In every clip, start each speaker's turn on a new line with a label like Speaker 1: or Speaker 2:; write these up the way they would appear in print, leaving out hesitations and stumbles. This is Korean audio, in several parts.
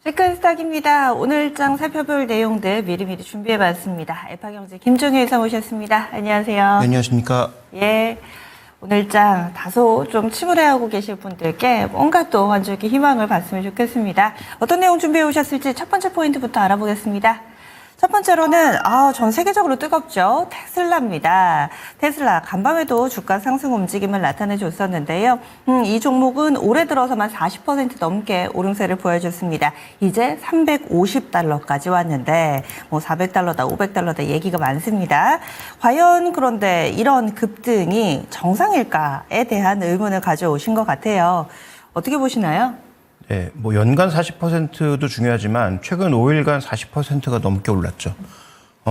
Speaker 1: 시큰스탁입니다. 오늘장 살펴볼 내용들 미리미리 준비해봤습니다. 알파경제 김종희 회사 모셨습니다. 안녕하세요.
Speaker 2: 안녕하십니까.
Speaker 1: 예, 오늘장 다소 좀 침울해하고 계실 분들께 뭔가 또 환절기 희망을 봤으면 좋겠습니다. 어떤 내용 준비해 오셨을지 첫 번째 포인트부터 알아보겠습니다. 첫 번째로는 전 세계적으로 뜨겁죠. 테슬라입니다. 테슬라 간밤에도 주가 상승 움직임을 나타내줬었는데요. 이 종목은 올해 들어서만 40% 넘게 오름세를 보여줬습니다. 이제 350달러까지 왔는데 뭐 400달러다 500달러다 얘기가 많습니다. 과연 그런데 이런 급등이 정상일까에 대한 의문을 가져오신 것 같아요. 어떻게 보시나요?
Speaker 2: 네, 뭐 연간 40%도 중요하지만 최근 5일간 40%가 넘게 올랐죠.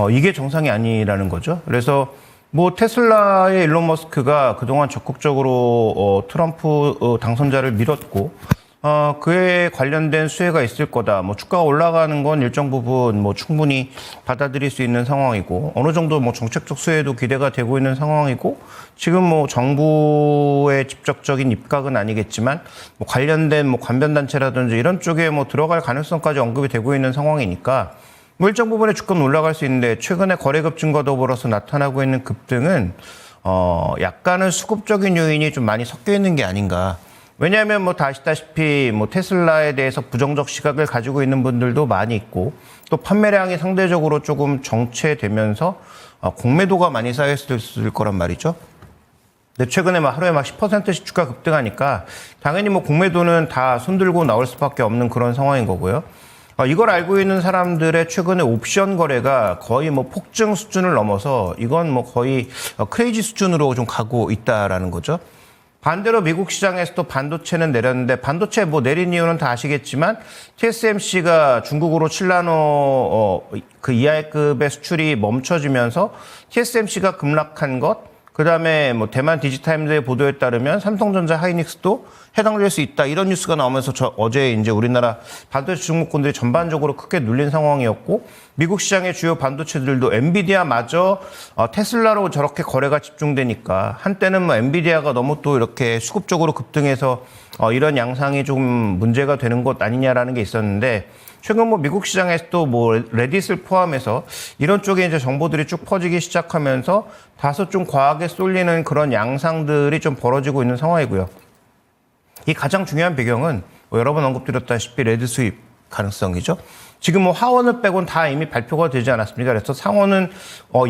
Speaker 2: 이게 정상이 아니라는 거죠. 그래서 뭐 테슬라의 일론 머스크가 그동안 적극적으로 트럼프 당선자를 밀었고 그에 관련된 수혜가 있을 거다. 뭐 주가가 올라가는 건 일정 부분 뭐 충분히 받아들일 수 있는 상황이고 어느 정도 뭐 정책적 수혜도 기대가 되고 있는 상황이고 지금 뭐 정부의 직접적인 입각은 아니겠지만 뭐 관련된 뭐 관변 단체라든지 이런 쪽에 뭐 들어갈 가능성까지 언급이 되고 있는 상황이니까 뭐 일정 부분의 주가는 올라갈 수 있는데 최근에 거래 급증과 더불어서 나타나고 있는 급등은 약간은 수급적인 요인이 좀 많이 섞여 있는 게 아닌가. 왜냐하면 뭐 다 아시다시피 뭐 테슬라에 대해서 부정적 시각을 가지고 있는 분들도 많이 있고 또 판매량이 상대적으로 조금 정체되면서 공매도가 많이 쌓였을 거란 말이죠. 근데 최근에 막 하루에 막 10%씩 주가 급등하니까 당연히 뭐 공매도는 다 손들고 나올 수밖에 없는 그런 상황인 거고요. 이걸 알고 있는 사람들의 최근에 옵션 거래가 거의 뭐 폭증 수준을 넘어서 이건 뭐 거의 크레이지 수준으로 좀 가고 있다라는 거죠. 반대로 미국 시장에서도 반도체는 내렸는데 반도체 뭐 내린 이유는 다 아시겠지만 TSMC가 중국으로 7나노 그 이하급의 수출이 멈춰지면서 TSMC가 급락한 것, 그다음에 뭐 대만 디지타임즈의 보도에 따르면 삼성전자 하이닉스도 해당될 수 있다 이런 뉴스가 나오면서 어제 이제 우리나라 반도체 중국군들이 전반적으로 크게 눌린 상황이었고 미국 시장의 주요 반도체들도 엔비디아마저 테슬라로 저렇게 거래가 집중되니까 한때는 뭐 엔비디아가 너무 또 이렇게 수급적으로 급등해서 이런 양상이 좀 문제가 되는 것 아니냐라는 게 있었는데 최근 뭐 미국 시장에서도 뭐 레딧을 포함해서 이런 쪽에 이제 정보들이 쭉 퍼지기 시작하면서 다소 좀 과하게 쏠리는 그런 양상들이 좀 벌어지고 있는 상황이고요. 이 가장 중요한 배경은 뭐 여러 번 언급드렸다시피 레드 수입 가능성이죠. 지금 뭐 하원을 빼곤 다 이미 발표가 되지 않았습니까? 그래서 상원은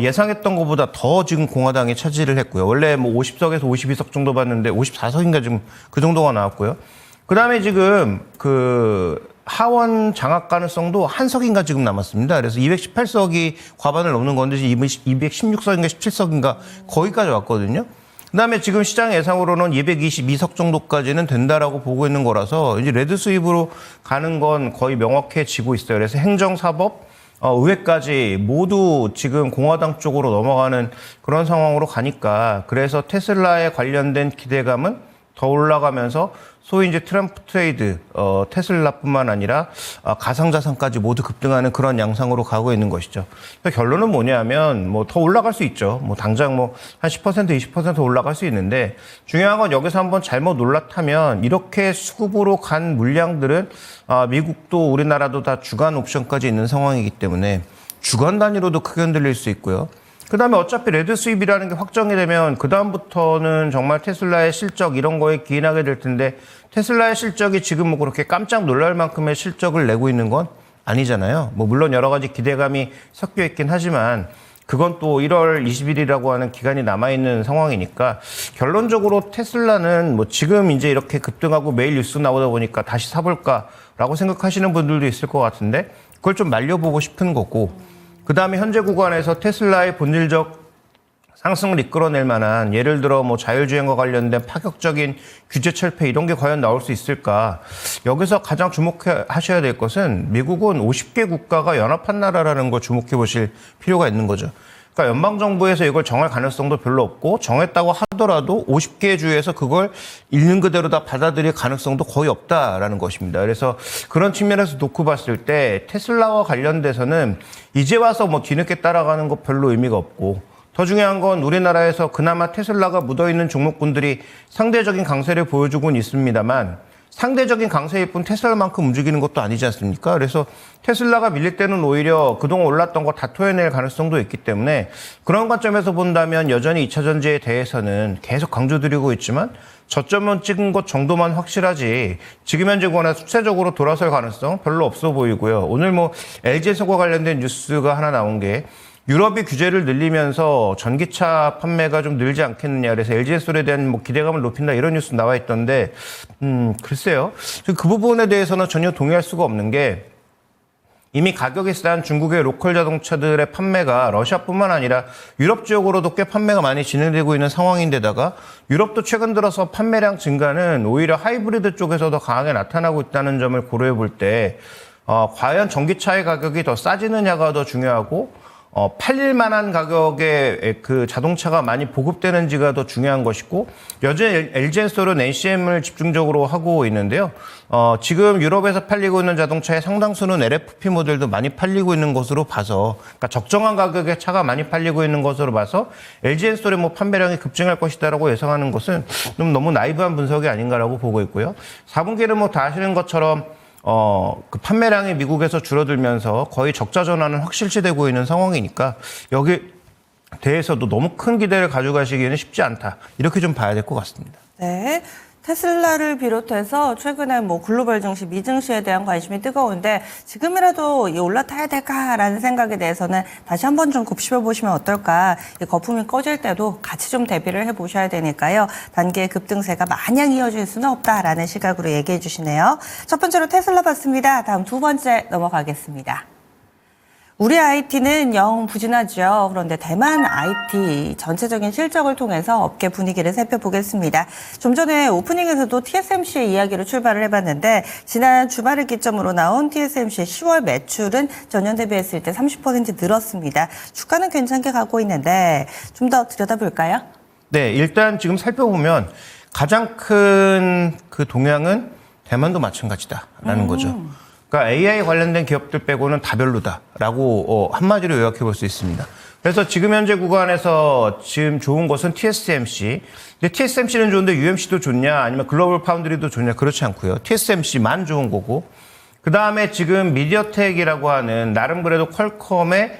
Speaker 2: 예상했던 것보다 더 지금 공화당이 차지를 했고요. 원래 뭐 50석에서 52석 정도 봤는데 54석인가 지금 그 정도가 나왔고요. 그다음에 지금 그 하원 장악 가능성도 한 석인가 지금 남았습니다. 그래서 218석이 과반을 넘는 건데 216석인가 17석인가 거기까지 왔거든요. 그다음에 지금 시장 예상으로는 222석 정도까지는 된다라고 보고 있는 거라서 이제 레드 수입으로 가는 건 거의 명확해지고 있어요. 그래서 행정, 사법, 의회까지 모두 지금 공화당 쪽으로 넘어가는 그런 상황으로 가니까 그래서 테슬라에 관련된 기대감은 더 올라가면서 소위 이제 트럼프 트레이드, 테슬라뿐만 아니라 가상자산까지 모두 급등하는 그런 양상으로 가고 있는 것이죠. 결론은 뭐냐면 뭐 더 올라갈 수 있죠. 뭐 당장 뭐 한 10%, 20% 올라갈 수 있는데 중요한 건 여기서 한번 잘못 올라타면 이렇게 수급으로 간 물량들은 미국도 우리나라도 다 주간 옵션까지 있는 상황이기 때문에 주간 단위로도 크게 흔들릴 수 있고요. 그다음에 어차피 레드 수입이라는 게 확정이 되면 그다음부터는 정말 테슬라의 실적 이런 거에 기인하게 될 텐데 테슬라의 실적이 지금 뭐 그렇게 깜짝 놀랄 만큼의 실적을 내고 있는 건 아니잖아요. 뭐 물론 여러 가지 기대감이 섞여 있긴 하지만 그건 또 1월 20일이라고 하는 기간이 남아있는 상황이니까 결론적으로 테슬라는 뭐 지금 이제 이렇게 급등하고 매일 뉴스 나오다 보니까 다시 사볼까라고 생각하시는 분들도 있을 것 같은데 그걸 좀 말려보고 싶은 거고 그다음에 현재 구간에서 테슬라의 본질적 상승을 이끌어낼 만한 예를 들어 뭐 자율주행과 관련된 파격적인 규제 철폐 이런 게 과연 나올 수 있을까? 여기서 가장 주목하셔야 될 것은 미국은 50개 국가가 연합한 나라라는 걸 주목해 보실 필요가 있는 거죠. 그러니까 연방정부에서 이걸 정할 가능성도 별로 없고 정했다고 하더라도 50개 주에서 그걸 있는 그대로 다 받아들일 가능성도 거의 없다라는 것입니다. 그래서 그런 측면에서 놓고 봤을 때 테슬라와 관련돼서는 이제 와서 뭐 뒤늦게 따라가는 거 별로 의미가 없고 더 중요한 건 우리나라에서 그나마 테슬라가 묻어있는 종목군들이 상대적인 강세를 보여주고는 있습니다만 상대적인 강세일 뿐 테슬라만큼 움직이는 것도 아니지 않습니까? 그래서 테슬라가 밀릴 때는 오히려 그동안 올랐던 거 다 토해낼 가능성도 있기 때문에 그런 관점에서 본다면 여전히 2차 전지에 대해서는 계속 강조드리고 있지만 저점은 찍은 것 정도만 확실하지 지금 현재 구간에 수세적으로 돌아설 가능성 별로 없어 보이고요. 오늘 뭐 LG에서과 관련된 뉴스가 하나 나온 게 유럽이 규제를 늘리면서 전기차 판매가 좀 늘지 않겠느냐. 그래서 LG에서에 대한 뭐 기대감을 높인다 이런 뉴스 나와 있던데, 글쎄요. 그 부분에 대해서는 전혀 동의할 수가 없는 게 이미 가격이 싼 중국의 로컬 자동차들의 판매가 러시아뿐만 아니라 유럽 지역으로도 꽤 판매가 많이 진행되고 있는 상황인데다가 유럽도 최근 들어서 판매량 증가는 오히려 하이브리드 쪽에서 더 강하게 나타나고 있다는 점을 고려해 볼 때, 과연 전기차의 가격이 더 싸지느냐가 더 중요하고 팔릴 만한 가격의 그 자동차가 많이 보급되는지가 더 중요한 것이고, 여전히 LG엔솔은 NCM을 집중적으로 하고 있는데요. 지금 유럽에서 팔리고 있는 자동차의 상당수는 LFP 모델도 많이 팔리고 있는 것으로 봐서, 그러니까 적정한 가격의 차가 많이 팔리고 있는 것으로 봐서 LG엔솔의 뭐 판매량이 급증할 것이다라고 예상하는 것은 좀 너무 나이브한 분석이 아닌가라고 보고 있고요. 4분기는 뭐 다 아시는 것처럼 그 판매량이 미국에서 줄어들면서 거의 적자 전환은 확실시되고 있는 상황이니까 여기 대해서도 너무 큰 기대를 가져가시기에는 쉽지 않다. 이렇게 좀 봐야 될 것 같습니다.
Speaker 1: 네. 테슬라를 비롯해서 최근에 뭐 글로벌 증시, 미증시에 대한 관심이 뜨거운데 지금이라도 이 올라타야 될까라는 생각에 대해서는 다시 한번 좀 곱씹어 보시면 어떨까. 이 거품이 꺼질 때도 같이 좀 대비를 해 보셔야 되니까요. 단기의 급등세가 마냥 이어질 수는 없다라는 시각으로 얘기해 주시네요. 첫 번째로 테슬라 봤습니다. 다음 두 번째 넘어가겠습니다. 우리 IT는 영 부진하죠. 그런데 대만 IT 전체적인 실적을 통해서 업계 분위기를 살펴보겠습니다. 좀 전에 오프닝에서도 TSMC의 이야기로 출발을 해봤는데 지난 주말을 기점으로 나온 TSMC의 10월 매출은 전년 대비했을 때 30% 늘었습니다. 주가는 괜찮게 가고 있는데 좀 더 들여다볼까요?
Speaker 2: 네, 일단 지금 살펴보면 가장 큰 그 동향은 대만도 마찬가지다라는 거죠. 그러니까 AI 관련된 기업들 빼고는 다 별로다라고 한마디로 요약해 볼 수 있습니다. 그래서 지금 현재 구간에서 지금 좋은 것은 TSMC. 근데 TSMC는 좋은데 UMC도 좋냐 아니면 글로벌 파운드리도 좋냐 그렇지 않고요. TSMC만 좋은 거고. 그다음에 지금 미디어텍이라고 하는 나름 그래도 퀄컴의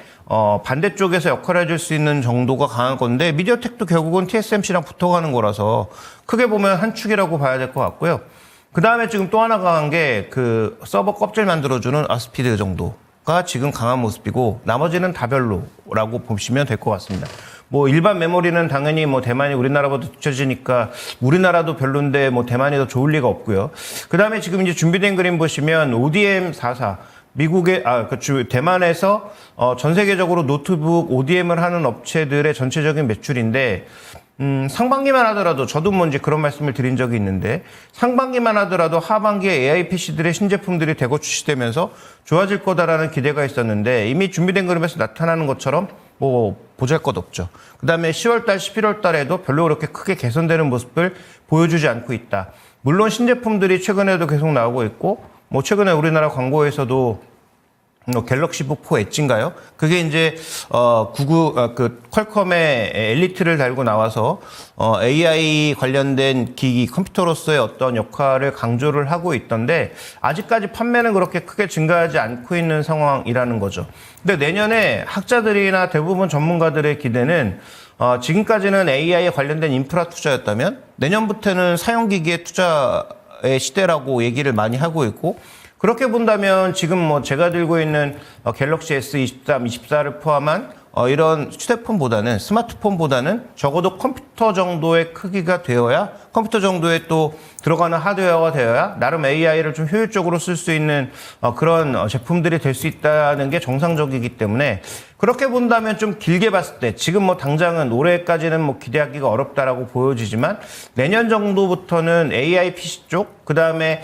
Speaker 2: 반대쪽에서 역할을 해줄 수 있는 정도가 강한 건데 미디어텍도 결국은 TSMC랑 붙어가는 거라서 크게 보면 한 축이라고 봐야 될 것 같고요. 그 다음에 지금 또 하나 강한 게 그 서버 껍질 만들어주는 아스피드 정도가 지금 강한 모습이고 나머지는 다 별로라고 보시면 될 것 같습니다. 뭐 일반 메모리는 당연히 뭐 대만이 우리나라보다 뒤처지니까 우리나라도 별론데 뭐 대만이 더 좋을 리가 없고요. 그 다음에 지금 이제 준비된 그림 보시면 ODM44 미국의 대만에서 전 세계적으로 노트북 ODM을 하는 업체들의 전체적인 매출인데 상반기만 하더라도 저도 뭐 이제 그런 말씀을 드린 적이 있는데 상반기만 하더라도 하반기에 AI PC들의 신제품들이 대거 출시되면서 좋아질 거다라는 기대가 있었는데 이미 준비된 그림에서 나타나는 것처럼 뭐 보잘것없죠. 그다음에 10월달, 11월달에도 별로 그렇게 크게 개선되는 모습을 보여주지 않고 있다. 물론 신제품들이 최근에도 계속 나오고 있고 뭐 최근에 우리나라 광고에서도 갤럭시 북 4 엣지인가요? 그게 이제 그 퀄컴의 엘리트를 달고 나와서 AI 관련된 기기 컴퓨터로서의 어떤 역할을 강조를 하고 있던데 아직까지 판매는 그렇게 크게 증가하지 않고 있는 상황이라는 거죠. 근데 내년에 학자들이나 대부분 전문가들의 기대는 지금까지는 AI에 관련된 인프라 투자였다면 내년부터는 사용기기의 투자의 시대라고 얘기를 많이 하고 있고 그렇게 본다면 지금 뭐 제가 들고 있는 갤럭시 S23, 24를 포함한 이런 휴대폰보다는 스마트폰보다는 적어도 컴퓨터 정도의 크기가 되어야 컴퓨터 정도의 또 들어가는 하드웨어가 되어야 나름 AI를 좀 효율적으로 쓸 수 있는 그런 제품들이 될 수 있다는 게 정상적이기 때문에 그렇게 본다면 좀 길게 봤을 때 지금 뭐 당장은 올해까지는 뭐 기대하기가 어렵다라고 보여지지만 내년 정도부터는 AI PC 쪽 그다음에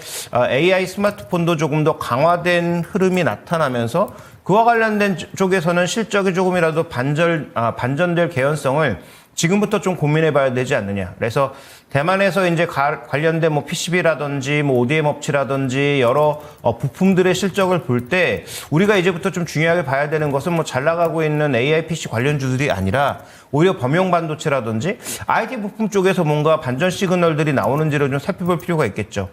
Speaker 2: AI 스마트폰도 조금 더 강화된 흐름이 나타나면서 그와 관련된 쪽에서는 실적이 조금이라도 반전될 개연성을 지금부터 좀 고민해 봐야 되지 않느냐. 그래서 대만에서 이제 관련된 뭐 PCB라든지 뭐 ODM 업체라든지 여러 부품들의 실적을 볼 때 우리가 이제부터 좀 중요하게 봐야 되는 것은 뭐 잘 나가고 있는 AI PC 관련주들이 아니라 오히려 범용 반도체라든지 IT 부품 쪽에서 뭔가 반전 시그널들이 나오는지를 좀 살펴볼 필요가 있겠죠.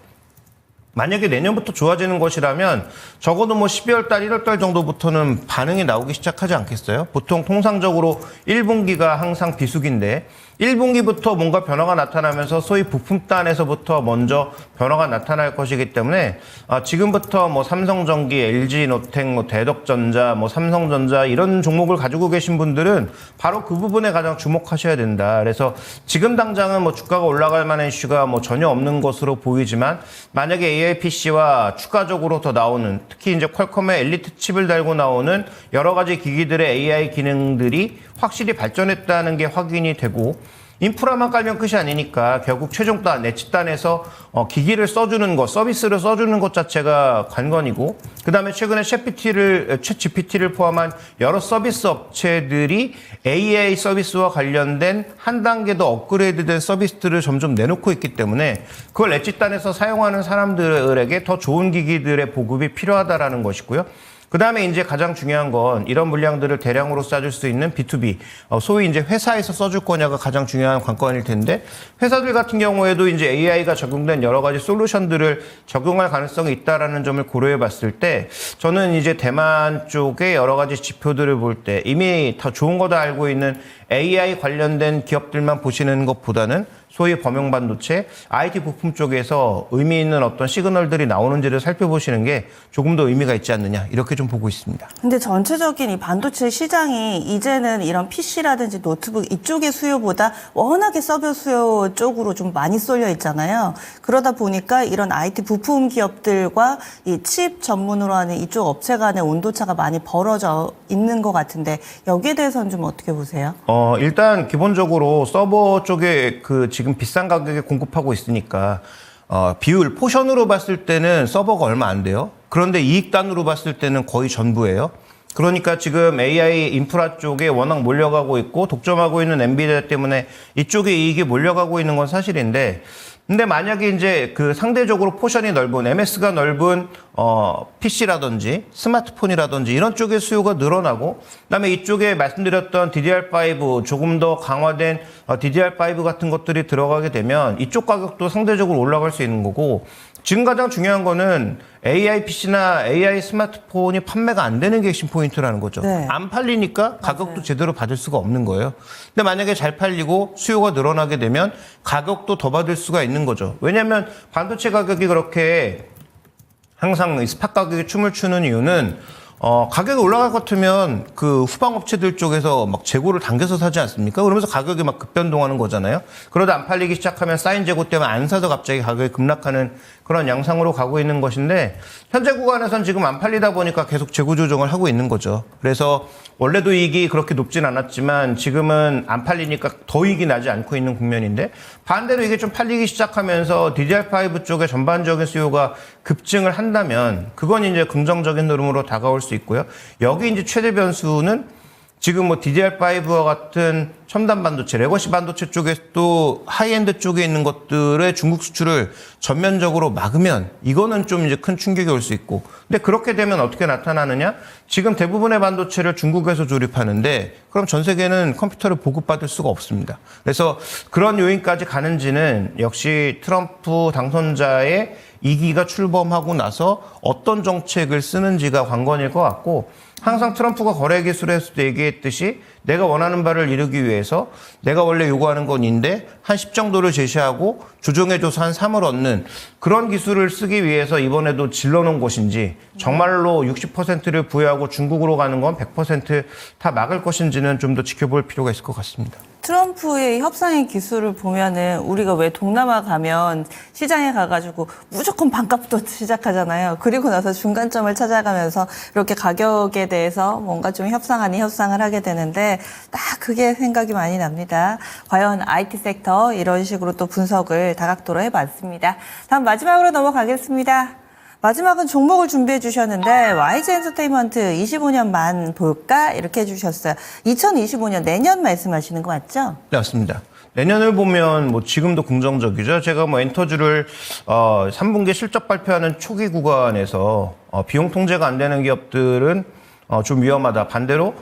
Speaker 2: 만약에 내년부터 좋아지는 것이라면 적어도 뭐 12월 달, 1월 달 정도부터는 반응이 나오기 시작하지 않겠어요? 보통 통상적으로 1분기가 항상 비수기인데 1분기부터 뭔가 변화가 나타나면서 소위 부품단에서부터 먼저 변화가 나타날 것이기 때문에 지금부터 뭐 삼성전기, LG노텍, 뭐 대덕전자, 뭐 삼성전자 이런 종목을 가지고 계신 분들은 바로 그 부분에 가장 주목하셔야 된다. 그래서 지금 당장은 뭐 주가가 올라갈 만한 이슈가 뭐 전혀 없는 것으로 보이지만 만약에 AI PC와 추가적으로 더 나오는 특히 이제 퀄컴의 엘리트 칩을 달고 나오는 여러 가지 기기들의 AI 기능들이 확실히 발전했다는 게 확인이 되고 인프라만 깔면 끝이 아니니까 결국 최종단, 내치단에서 기기를 써주는 것, 서비스를 써주는 것 자체가 관건이고 그 다음에 최근에 챗GPT를 포함한 여러 서비스 업체들이 AI 서비스와 관련된 한 단계 더 업그레이드된 서비스들을 점점 내놓고 있기 때문에 그걸 엣지단에서 사용하는 사람들에게 더 좋은 기기들의 보급이 필요하다라는 것이고요. 그 다음에 이제 가장 중요한 건 이런 물량들을 대량으로 쏴줄 수 있는 B2B, 소위 이제 회사에서 써줄 거냐가 가장 중요한 관건일 텐데 회사들 같은 경우에도 이제 AI가 적용된 여러 가지 솔루션들을 적용할 가능성이 있다라는 점을 고려해 봤을 때 저는 이제 대만 쪽의 여러 가지 지표들을 볼 때 이미 더 좋은 거다 알고 있는 AI 관련된 기업들만 보시는 것보다는 소위 범용 반도체, IT 부품 쪽에서 의미 있는 어떤 시그널들이 나오는지를 살펴보시는 게 조금 더 의미가 있지 않느냐 이렇게 좀 보고 있습니다.
Speaker 1: 근데 전체적인 이 반도체 시장이 이제는 이런 PC라든지 노트북 이쪽의 수요보다 워낙에 서버 수요 쪽으로 좀 많이 쏠려 있잖아요. 그러다 보니까 이런 IT 부품 기업들과 이 칩 전문으로 하는 이쪽 업체 간의 온도차가 많이 벌어져 있는 것 같은데 여기에 대해서는 좀 어떻게 보세요?
Speaker 2: 일단 기본적으로 서버 쪽에 지금 비싼 가격에 공급하고 있으니까 비율, 포션으로 봤을 때는 서버가 얼마 안 돼요. 그런데 이익단으로 봤을 때는 거의 전부예요. 그러니까 지금 AI 인프라 쪽에 워낙 몰려가고 있고 독점하고 있는 엔비디아 때문에 이쪽에 이익이 몰려가고 있는 건 사실인데 근데 만약에 이제 상대적으로 포션이 넓은 MS가 넓은 PC라든지 스마트폰이라든지 이런 쪽의 수요가 늘어나고 그다음에 이쪽에 말씀드렸던 DDR5 조금 더 강화된 DDR5 같은 것들이 들어가게 되면 이쪽 가격도 상대적으로 올라갈 수 있는 거고 지금 가장 중요한 거는 AI PC나 AI 스마트폰이 판매가 안 되는 게 핵심 포인트라는 거죠.
Speaker 1: 네.
Speaker 2: 안 팔리니까 가격도
Speaker 1: 맞아요.
Speaker 2: 제대로 받을 수가 없는 거예요. 근데 만약에 잘 팔리고 수요가 늘어나게 되면 가격도 더 받을 수가 있는 거죠. 왜냐하면 반도체 가격이 그렇게 항상 스팟 가격에 춤을 추는 이유는 가격이 올라갈 것 같으면 후방 업체들 쪽에서 막 재고를 당겨서 사지 않습니까? 그러면서 가격이 막 급변동하는 거잖아요. 그러다 안 팔리기 시작하면 쌓인 재고 때문에 안 사서 갑자기 가격이 급락하는 그런 양상으로 가고 있는 것인데 현재 구간에선 지금 안 팔리다 보니까 계속 재고 조정을 하고 있는 거죠. 그래서 원래도 이익이 그렇게 높진 않았지만 지금은 안 팔리니까 더 이익이 나지 않고 있는 국면인데 반대로 이게 좀 팔리기 시작하면서 DDR5 쪽의 전반적인 수요가 급증을 한다면 그건 이제 긍정적인 흐름으로 다가올 수 있고요. 여기 이제 최대 변수는 지금 뭐 DDR5와 같은 첨단 반도체, 레거시 반도체 쪽에 또 하이엔드 쪽에 있는 것들의 중국 수출을 전면적으로 막으면 이거는 좀 이제 큰 충격이 올 수 있고. 근데 그렇게 되면 어떻게 나타나느냐? 지금 대부분의 반도체를 중국에서 조립하는데 그럼 전 세계는 컴퓨터를 보급받을 수가 없습니다. 그래서 그런 요인까지 가는지는 역시 트럼프 당선자의 2기가 출범하고 나서 어떤 정책을 쓰는지가 관건일 것 같고 항상 트럼프가 거래 기술에서도 얘기했듯이 내가 원하는 바를 이루기 위해서 내가 원래 요구하는 건인데 한 10 정도를 제시하고 조정해줘서 한 3을 얻는 그런 기술을 쓰기 위해서 이번에도 질러놓은 것인지 정말로 60%를 부여하고 중국으로 가는 건 100% 다 막을 것인지는 좀 더 지켜볼 필요가 있을 것 같습니다.
Speaker 1: 트럼프의 협상의 기술을 보면은 우리가 왜 동남아 가면 시장에 가가지고 무조건 반값부터 시작하잖아요. 그리고 나서 중간점을 찾아가면서 이렇게 가격에 대해서 뭔가 좀 협상을 하게 되는데 딱 그게 생각이 많이 납니다. 과연 IT 섹터 이런 식으로 또 분석을 다각도로 해봤습니다. 다음 마지막으로 넘어가겠습니다. 마지막은 종목을 준비해 주셨는데 YG 엔터테인먼트 25년만 볼까? 이렇게 해주셨어요. 2025년 내년 말씀하시는 거 맞죠?
Speaker 2: 네, 맞습니다. 내년을 보면 뭐 지금도 긍정적이죠. 제가 뭐 엔터주를 3분기 실적 발표하는 초기 구간에서 비용 통제가 안 되는 기업들은 좀 위험하다. 반대로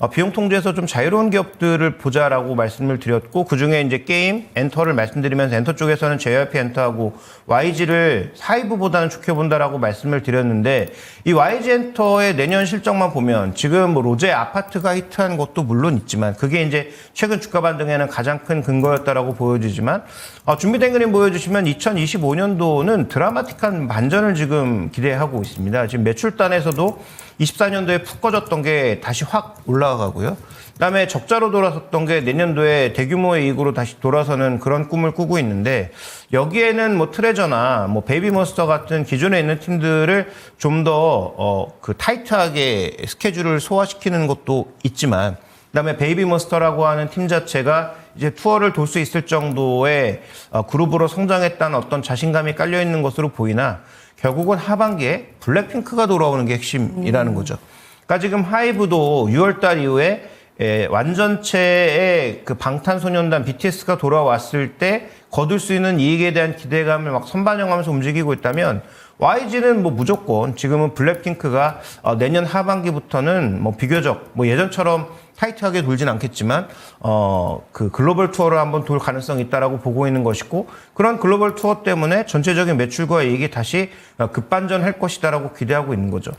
Speaker 2: 비용 통제에서 좀 자유로운 기업들을 보자라고 말씀을 드렸고, 그중에 이제 게임, 엔터를 말씀드리면서 엔터 쪽에서는 JYP 엔터하고 YG를 사이브보다는 좋게 본다라고 말씀을 드렸는데, 이 YG 엔터의 내년 실적만 보면 지금 뭐 로제 아파트가 히트한 것도 물론 있지만 그게 이제 최근 주가 반등에는 가장 큰 근거였다라고 보여지지만, 준비된 그림 보여주시면 2025년도는 드라마틱한 반전을 지금 기대하고 있습니다. 지금 매출단에서도 24년도에 푹 꺼졌던 게 다시 확 올라가고요. 그다음에 적자로 돌아섰던 게 내년도에 대규모의 이익으로 다시 돌아서는 그런 꿈을 꾸고 있는데, 여기에는 뭐 트레저나 뭐 베이비몬스터 같은 기존에 있는 팀들을 좀 더 그 타이트하게 스케줄을 소화시키는 것도 있지만, 그다음에 베이비몬스터라고 하는 팀 자체가 이제 투어를 돌 수 있을 정도의 그룹으로 성장했다는 어떤 자신감이 깔려 있는 것으로 보이나, 결국은 하반기에 블랙핑크가 돌아오는 게 핵심이라는 거죠. 그러니까 지금 하이브도 6월달 이후에 완전체의 그 방탄소년단 BTS가 돌아왔을 때 거둘 수 있는 이익에 대한 기대감을 막 선반영하면서 움직이고 있다면, YG는 뭐 무조건 지금은 블랙핑크가 내년 하반기부터는 뭐 비교적 뭐 예전처럼 타이트하게 돌진 않겠지만 그 글로벌 투어를 한번 돌 가능성이 있다라고 보고 있는 것이고, 그런 글로벌 투어 때문에 전체적인 매출과 이익이 다시 급반전할 것이다라고 기대하고 있는 거죠.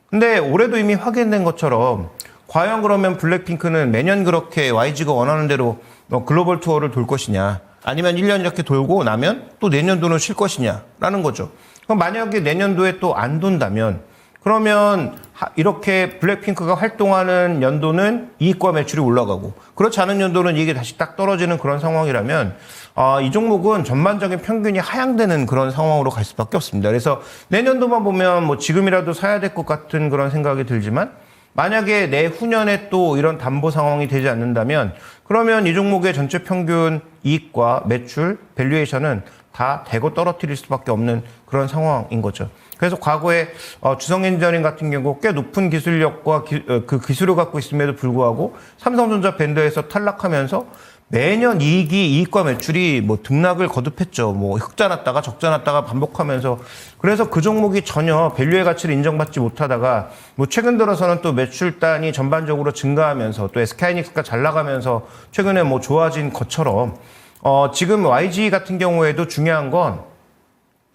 Speaker 2: 근데 올해도 이미 확인된 것처럼 과연 그러면 블랙핑크는 매년 그렇게 YG가 원하는 대로 글로벌 투어를 돌 것이냐, 아니면 1년 이렇게 돌고 나면 또 내년도는 쉴 것이냐라는 거죠. 그럼 만약에 내년도에 또 안 돈다면, 그러면 이렇게 블랙핑크가 활동하는 연도는 이익과 매출이 올라가고, 그렇지 않은 연도는 이게 다시 딱 떨어지는 그런 상황이라면 이 종목은 전반적인 평균이 하향되는 그런 상황으로 갈 수밖에 없습니다. 그래서 내년도만 보면 뭐 지금이라도 사야 될 것 같은 그런 생각이 들지만, 만약에 내후년에 또 이런 담보 상황이 되지 않는다면, 그러면 이 종목의 전체 평균 이익과 매출, 밸류에이션은 다 대거 떨어뜨릴 수밖에 없는 그런 상황인 거죠. 그래서 과거에 주성엔지니어링 같은 경우 꽤 높은 기술력과 그 기술을 갖고 있음에도 불구하고 삼성전자 밴더에서 탈락하면서 매년 이익과 매출이 뭐 등락을 거듭했죠. 뭐 흑자 났다가 적자 났다가 반복하면서, 그래서 그 종목이 전혀 밸류의 가치를 인정받지 못하다가 뭐 최근 들어서는 또 매출단이 전반적으로 증가하면서 또 SK하이닉스가 잘 나가면서 최근에 뭐 좋아진 것처럼, 지금 YG 같은 경우에도 중요한 건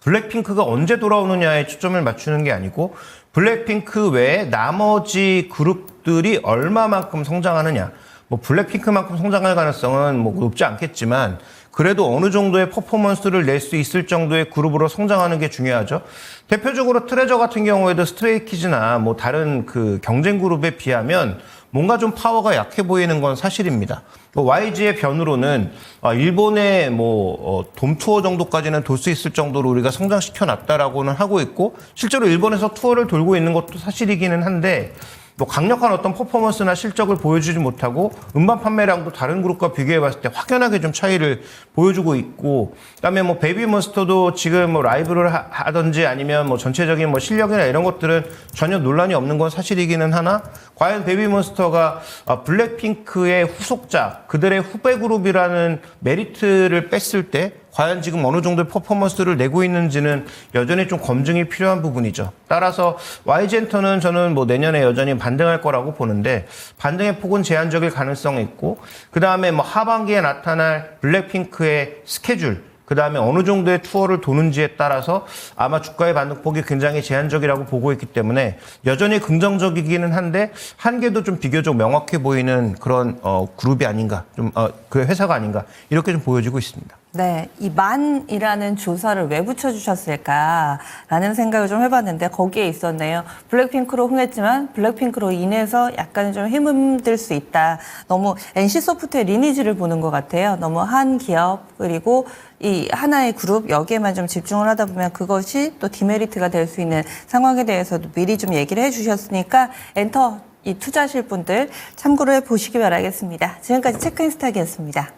Speaker 2: 블랙핑크가 언제 돌아오느냐에 초점을 맞추는 게 아니고, 블랙핑크 외에 나머지 그룹들이 얼마만큼 성장하느냐. 뭐 블랙핑크만큼 성장할 가능성은 뭐 높지 않겠지만, 그래도 어느 정도의 퍼포먼스를 낼 수 있을 정도의 그룹으로 성장하는 게 중요하죠. 대표적으로 트레저 같은 경우에도 스트레이키즈나 뭐 다른 그 경쟁 그룹에 비하면 뭔가 좀 파워가 약해 보이는 건 사실입니다. YG의 변으로는 일본의 돔 투어 정도까지는 돌 수 있을 정도로 우리가 성장시켜 놨다라고는 하고 있고, 실제로 일본에서 투어를 돌고 있는 것도 사실이기는 한데, 강력한 어떤 퍼포먼스나 실적을 보여주지 못하고 음반 판매량도 다른 그룹과 비교해 봤을 때 확연하게 좀 차이를 보여주고 있고, 그다음에 뭐 베이비몬스터도 지금 뭐 라이브를 하든지 아니면 뭐 전체적인 뭐 실력이나 이런 것들은 전혀 논란이 없는 건 사실이기는 하나, 과연 베이비몬스터가 블랙핑크의 후속자, 그들의 후배 그룹이라는 메리트를 뺐을 때 과연 지금 어느 정도의 퍼포먼스를 내고 있는지는 여전히 좀 검증이 필요한 부분이죠. 따라서 YG엔터는 저는 뭐 내년에 여전히 반등할 거라고 보는데, 반등의 폭은 제한적일 가능성이 있고, 그 다음에 뭐 하반기에 나타날 블랙핑크의 스케줄, 그 다음에 어느 정도의 투어를 도는지에 따라서 아마 주가의 반등폭이 굉장히 제한적이라고 보고 있기 때문에 여전히 긍정적이기는 한데, 한계도 좀 비교적 명확해 보이는 그런 그룹이 아닌가, 그 회사가 아닌가, 이렇게 좀 보여지고 있습니다.
Speaker 1: 네, 이 만이라는 조사를 왜 붙여주셨을까라는 생각을 좀 해봤는데 거기에 있었네요. 블랙핑크로 흥했지만 블랙핑크로 인해서 약간은 좀 힘들 수 있다. 너무 NC소프트의 리니지를 보는 것 같아요. 너무 한 기업 그리고 이 하나의 그룹 여기에만 좀 집중을 하다 보면 그것이 또 디메리트가 될 수 있는 상황에 대해서도 미리 좀 얘기를 해주셨으니까 엔터 이 투자하실 분들 참고를 해보시기 바라겠습니다. 지금까지 체크인스탁이었습니다.